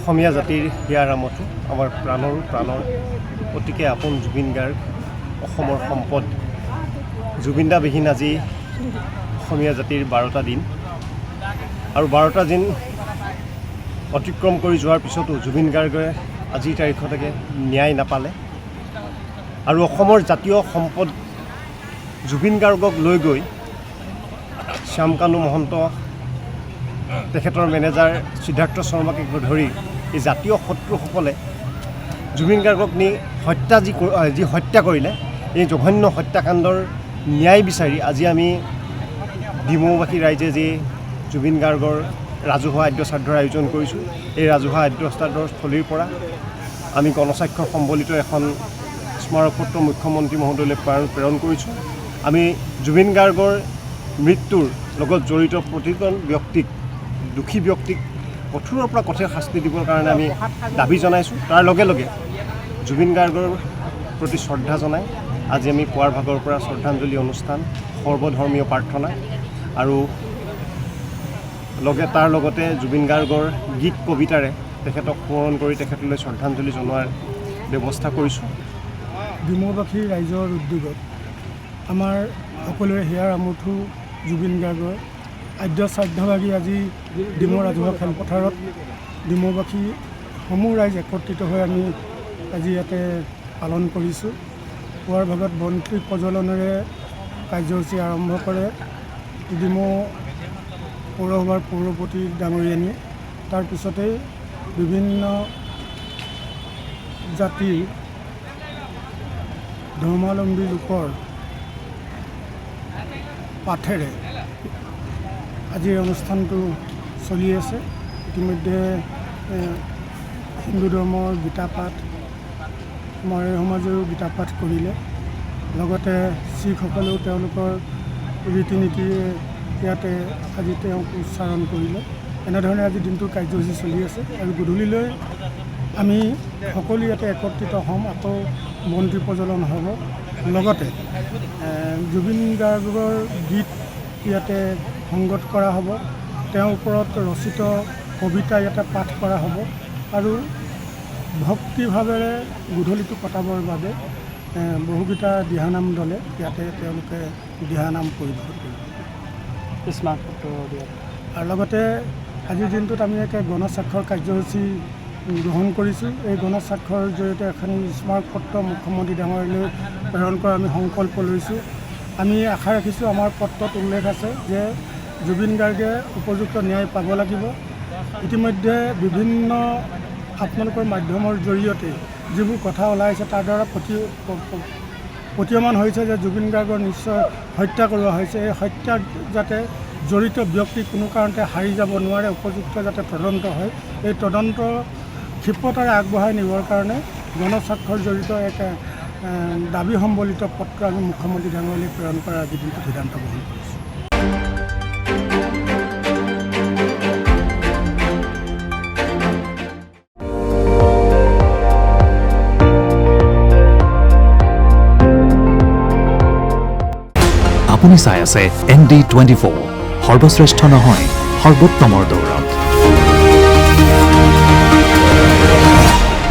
অসমীয়া জাতিৰ হিয়াৰ আমঠু আমাৰ প্ৰাণৰ অতিকে আপোন জুবিন গাৰ্গ অসমৰ সম্পদ। জুবিনদা বিহীন আজি অসমীয়া জাতিৰ 12টা দিন আৰু 12টা দিন অতিক্ৰম কৰি যোৱাৰ পিছতো জুবিন গাৰ্গে আজিৰ তাৰিখলৈকে ন্যায় নাপালে আৰু অসমৰ জাতীয় সম্পদ জুবিন গাৰ্গক লৈ গৈ শ্যামকানু মহন্ত তেখেতৰ মেনেজাৰ সিদ্ধাৰ্থ শৰ্মাকে ধৰি এই জাতীয় শত্ৰুসকলে জুবিন গাৰ্গক নি যি হত্যা কৰিলে এই জঘন্য হত্যাকাণ্ডৰ ন্যায় বিচাৰি আজি আমি ডিমৌবাসী ৰাইজে যি জুবিন গাৰ্গৰ ৰাজহুৱা আদ্য শ্ৰাদ্ধৰ আয়োজন কৰিছোঁ এই ৰাজহুৱা আদ্য শ্ৰাদ্ধৰ স্থলীৰ পৰা আমি গণস্বাক্ষৰ সম্বলিত এখন স্মাৰকপত্ৰ মুখ্যমন্ত্ৰী মহোদয়লৈ প্ৰেৰণ কৰিছোঁ। আমি জুবিন গাৰ্গৰ মৃত্যুৰ লগত জড়িত প্ৰতিজন ব্যক্তিক দুখী ব্যক্তিক কঠোৰৰ পৰা কঠোৰ শাস্তি দিবৰ কাৰণে আমি দাবী জনাইছোঁ। তাৰ লগে লগে জুবিন গাৰ্গৰ প্ৰতি শ্ৰদ্ধা জনাই আজি আমি পুৱাৰ ভাগৰ পৰা শ্ৰদ্ধাঞ্জলি অনুষ্ঠান সৰ্বধৰ্মীয় প্ৰাৰ্থনা আৰু তাৰ লগতে জুবিন গাৰ্গৰ গীত কবিতাৰে তেখেতক স্মৰণ কৰি তেখেতলৈ শ্ৰদ্ধাঞ্জলি জনোৱাৰ ব্যৱস্থা কৰিছোঁ। ডিমৌবাসী ৰাইজৰ উদ্যোগত আমাৰ সকলোৰে হিয়াৰ আমঠু জুবিন গাৰ্গৰ আদ্য শ্ৰাদ্ধভাগী আজি ডিমৌ ৰাজহুৱা খেলপথাৰত ডিমৌবাসী সমূহ ৰাইজ একত্ৰিত হৈ আমি আজি ইয়াতে পালন কৰিছোঁ। পুৱাৰ ভাগত বন্তি প্ৰজ্বলনেৰে কাৰ্যসূচী আৰম্ভ কৰে ডিমৌ পৌৰসভাৰ পৌৰপতি ডাঙৰীয়ানী। তাৰপিছতেই বিভিন্ন জাতিৰ ধৰ্মাৱলম্বী লোকৰ পাঠেৰে আজিৰ অনুষ্ঠানটো চলি আছে। ইতিমধ্যে হিন্দু ধৰ্মৰ গীতাপাঠ মৰাৰী সমাজেও গীতাপাঠ কৰিলে, লগতে শিখসকলেও তেওঁলোকৰ ৰীতি নীতিৰে ইয়াতে আজি তেওঁক উচ্চাৰণ কৰিলে। এনেধৰণে আজি দিনটোৰ কাৰ্যসূচী চলি আছে আৰু গধূলিলৈ আমি সকলো ইয়াতে একত্ৰিত হ'ম, আকৌ বন্তি প্ৰজ্বলন হ'ব। লগতে জুবিন গাৰ্গৰ গীত ইয়াতে সংগত কৰা হ'ব, তেওঁৰ ওপৰত ৰচিত কবিতা ইয়াতে পাঠ কৰা হ'ব আৰু ভক্তিভাৱেৰে গধূলিটো কটাবৰ বাবে বহুকেইটা দিহানাম দলে ইয়াতে তেওঁলোকে দিহানাম পৰিৱেশন কৰিব আৰু লগতে আজিৰ দিনটোত আমি একে গণস্বাক্ষৰ কাৰ্যসূচী গ্ৰহণ কৰিছোঁ। এই গণস্বাক্ষৰৰ জৰিয়তে এখন স্মাৰকপত্ৰ মুখ্যমন্ত্ৰী ডাঙৰীয়ালৈ প্ৰেৰণ কৰা আমি সংকল্প লৈছোঁ। আমি আশা ৰাখিছোঁ, আমাৰ পত্ৰত উল্লেখ আছে যে জুবিন গাৰ্গে উপযুক্ত ন্যায় পাব লাগিব। ইতিমধ্যে বিভিন্ন আপোনালোকৰ মাধ্যমৰ জৰিয়তে যিবোৰ কথা ওলাইছে তাৰ দ্বাৰা প্ৰতীয়মান হৈছে যে জুবিন গাৰ্গৰ নিশ্চয় হত্যা কৰোৱা হৈছে। এই হত্যাত যাতে জড়িত ব্যক্তি কোনো কাৰণতে হাৰি যাব নোৱাৰে, উপযুক্ত যাতে তদন্ত হয়, এই তদন্ত ক্ষিপ্ৰতাৰে আগবঢ়াই নিবৰ কাৰণে গণস্বাক্ষৰ জড়িত এক দাবী সম্বলিত পত্ৰ আমি মুখ্যমন্ত্ৰী ডাঙৰীয়ালৈ প্ৰেৰণ কৰাৰ আজি দিনটোত সিদ্ধান্ত গ্ৰহণ কৰিছোঁ। আপুনি চাই আছে ND24, সৰ্বশ্ৰেষ্ঠ নহয় সৰ্বোত্তমৰ দৌৰত।